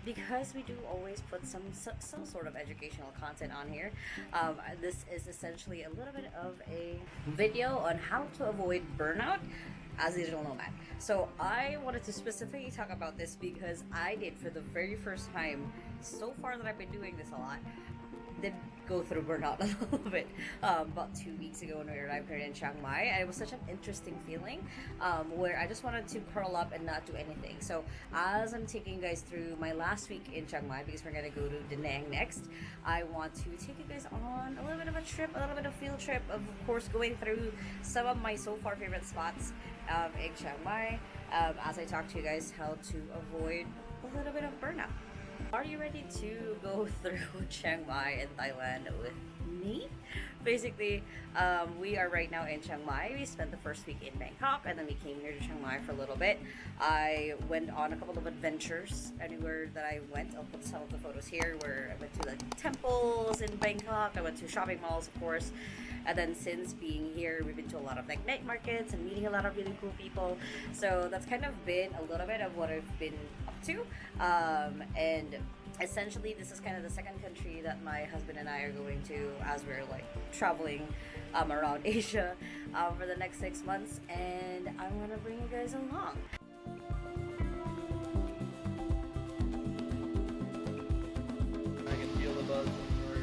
Because we do always put some sort of educational content on here. This is essentially a little bit of a video on how to avoid burnout as a digital nomad. So I wanted to specifically talk about this because I did for the very first time so far that I've been doing this a lot. Did go through burnout a little bit about 2 weeks ago when we arrived here in Chiang Mai, and it was such an interesting feeling where I just wanted to curl up and not do anything. So as I'm taking you guys through my last week in Chiang Mai, because we're gonna go to Da Nang next, I want to take you guys on a little bit of a trip, a little bit of field trip, of course going through some of my so far favorite spots in Chiang Mai as I talk to you guys how to avoid a little bit of burnout. Are you ready to go through Chiang Mai and Thailand with me? Basically, we are right now in Chiang Mai. We spent the first week in Bangkok and then we came here to Chiang Mai for a little bit. I went on a couple of adventures anywhere that I went. I'll put some of the photos here where I went to the temples in Bangkok. I went to shopping malls, of course. And then since being here, we've been to a lot of like night markets and meeting a lot of really cool people. So that's kind of been a little bit of what I've been up to. And essentially this is kind of the second country that my husband and I are going to as we're like traveling around Asia for the next 6 months, and I'm gonna bring you guys along. I can feel the buzz when we're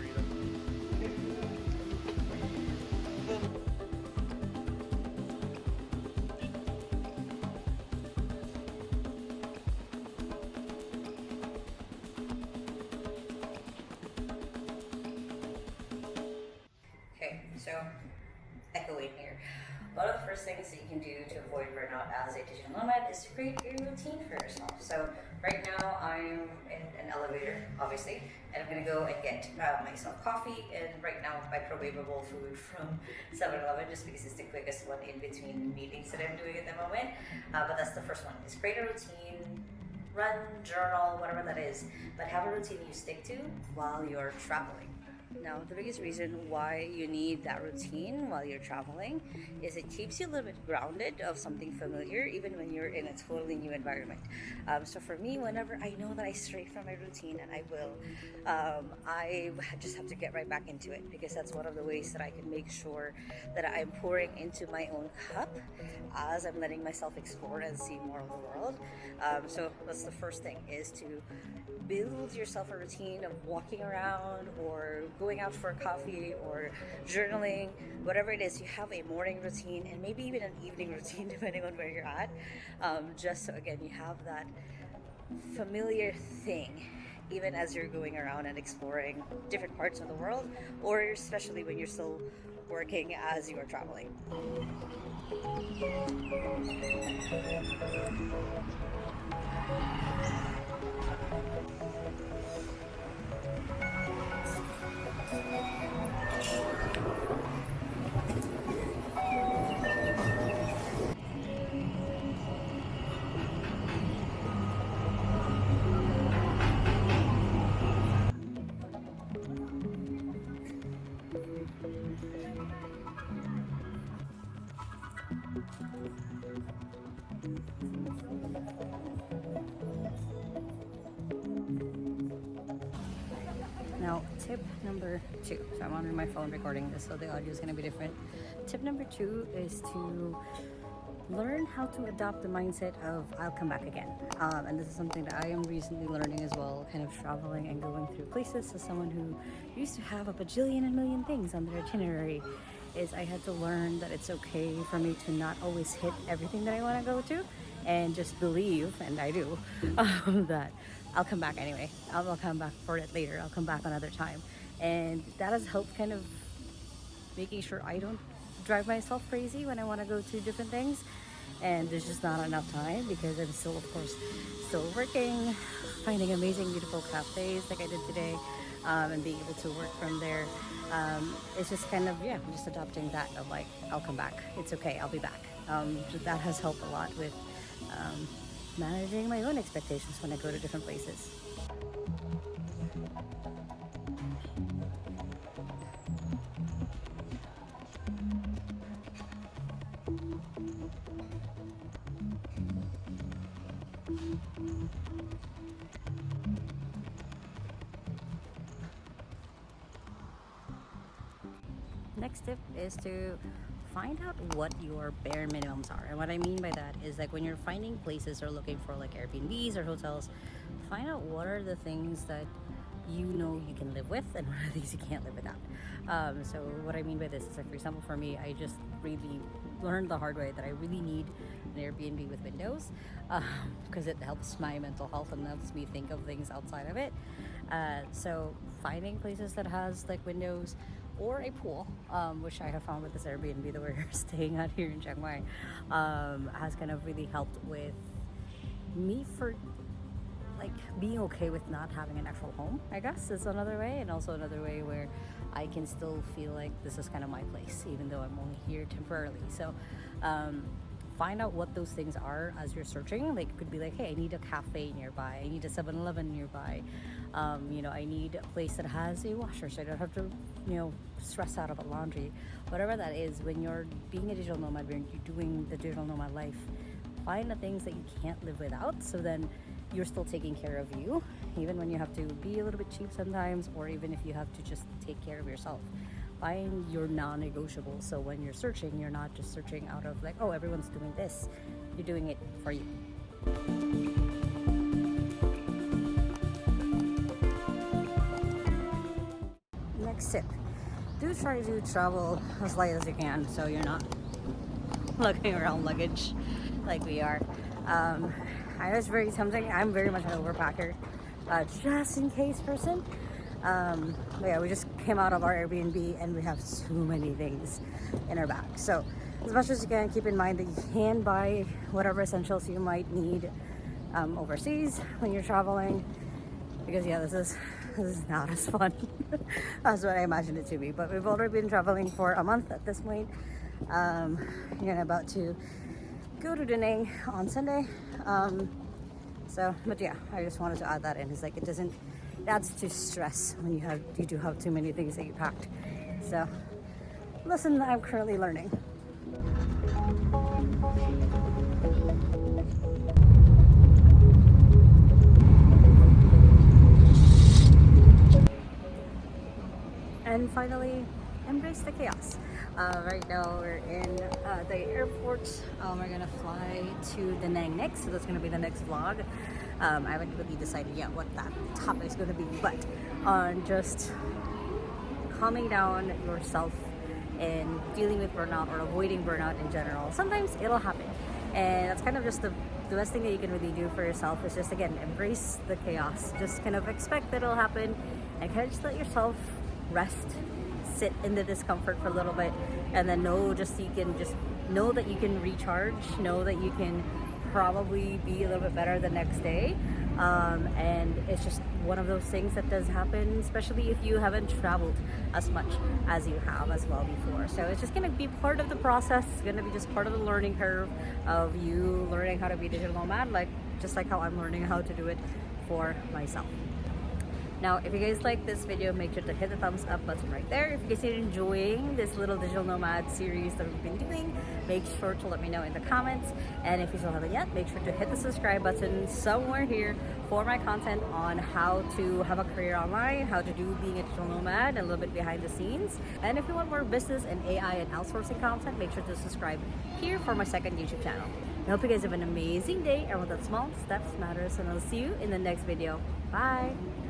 Okay, so echoing here. One of the first things that you can do to avoid burnout as a digital nomad is to create a routine for yourself. So right now I'm in an elevator, obviously, and I'm gonna go and get myself coffee and right now microwavable food from 7-Eleven just because it's the quickest one in between meetings that I'm doing at the moment. But that's the first one, is create a routine, run, journal, whatever that is, but have a routine you stick to while you're traveling. Now, the biggest reason why you need that routine while you're traveling is it keeps you a little bit grounded of something familiar, even when you're in a totally new environment. So for me, whenever I know that I stray from my routine, and I will, I just have to get right back into it because that's one of the ways that I can make sure that I'm pouring into my own cup as I'm letting myself explore and see more of the world. So that's the first thing, is to build yourself a routine of walking around or going out for a coffee or journaling, whatever it is. You have a morning routine and maybe even an evening routine depending on where you're at, just so again you have that familiar thing even as you're going around and exploring different parts of the world, or especially when you're still working as you are traveling. Now, tip number 2. So I'm on my phone recording this, so the audio is going to be different. Tip number 2 is to learn how to adopt the mindset of I'll come back again. And this is something that I am recently learning as well, kind of traveling and going through places as someone who used to have a bajillion and million things on their itinerary. Is I had to learn that it's okay for me to not always hit everything that I want to go to, and just believe, and I do, that I'll come back anyway. I'll come back for it later. I'll come back another time. And that has helped kind of making sure I don't drive myself crazy when I want to go to different things. And there's just not enough time because I'm still, of course, still working, finding amazing, beautiful cafes like I did today, and being able to work from there. It's just kind of, yeah, just adopting that of like, I'll come back. It's okay. I'll be back. That has helped a lot with managing my own expectations when I go to different places. next tip is to find out what your bare minimums are. And what I mean by that is like when you're finding places or looking for like Airbnbs or hotels, find out what are the things that you know you can live with and what are things you can't live without. So what I mean by this is like, for example, for me, I just really learned the hard way that I really need an Airbnb with windows because it helps my mental health and helps me think of things outside of it. So finding places that has like windows or a pool, which I have found with this Airbnb that we're staying at here in Chiang Mai, has kind of really helped with me for like being okay with not having an actual home, I guess is another way, and also another way where I can still feel like this is kind of my place even though I'm only here temporarily. So find out what those things are as you're searching. Like it could be like, hey, I need a cafe nearby, I need a 7-Eleven nearby, I need a place that has a washer so I don't have to stress out about laundry. Whatever that is, when you're being a digital nomad, when you're doing the digital nomad life, find the things that you can't live without, so then you're still taking care of you, even when you have to be a little bit cheap sometimes, or even if you have to just take care of yourself. Find your non-negotiables, so when you're searching, you're not just searching out of like, oh, everyone's doing this. You're doing it for you. Next tip, do try to travel as light as you can so you're not lugging around luggage like we are. I know it's very tempting. I'm very much an overpacker, just in case person. But yeah, we just came out of our Airbnb and we have so many things in our bag. So as much as you can, keep in mind that you can buy whatever essentials you might need overseas when you're traveling, because yeah, this is not as fun as what I imagined it to be. But we've already been traveling for a month at this point. We're about to go to Da Nang on Sunday. But yeah, I just wanted to add that in. It's like it adds to stress when you do have too many things that you packed. So lesson that I'm currently learning. And finally, embrace the chaos. Right now we're in the airport. We're gonna fly to Da Nang next, so that's gonna be the next vlog. I haven't really decided yet what that topic is gonna be, but on just calming down yourself and dealing with burnout or avoiding burnout in general. Sometimes it'll happen, and that's kind of just the best thing that you can really do for yourself is just, again, embrace the chaos. Just kind of expect that it'll happen and kind of just let yourself rest, sit in the discomfort for a little bit, and then know that you can recharge, know that you can probably be a little bit better the next day. And it's just one of those things that does happen, especially if you haven't traveled as much as you have as well before. So it's just going to be part of the process. It's going to be just part of the learning curve of you learning how to be a digital nomad, just like how I'm learning how to do it for myself. Now, if you guys like this video, make sure to hit the thumbs up button right there. If you guys are enjoying this little digital nomad series that we've been doing, make sure to let me know in the comments. And if you still haven't yet, make sure to hit the subscribe button somewhere here for my content on how to have a career online, how to do being a digital nomad, and a little bit behind the scenes. And if you want more business and AI and outsourcing content, make sure to subscribe here for my second YouTube channel. I hope you guys have an amazing day, and with that small steps matters, and I'll see you in the next video. Bye!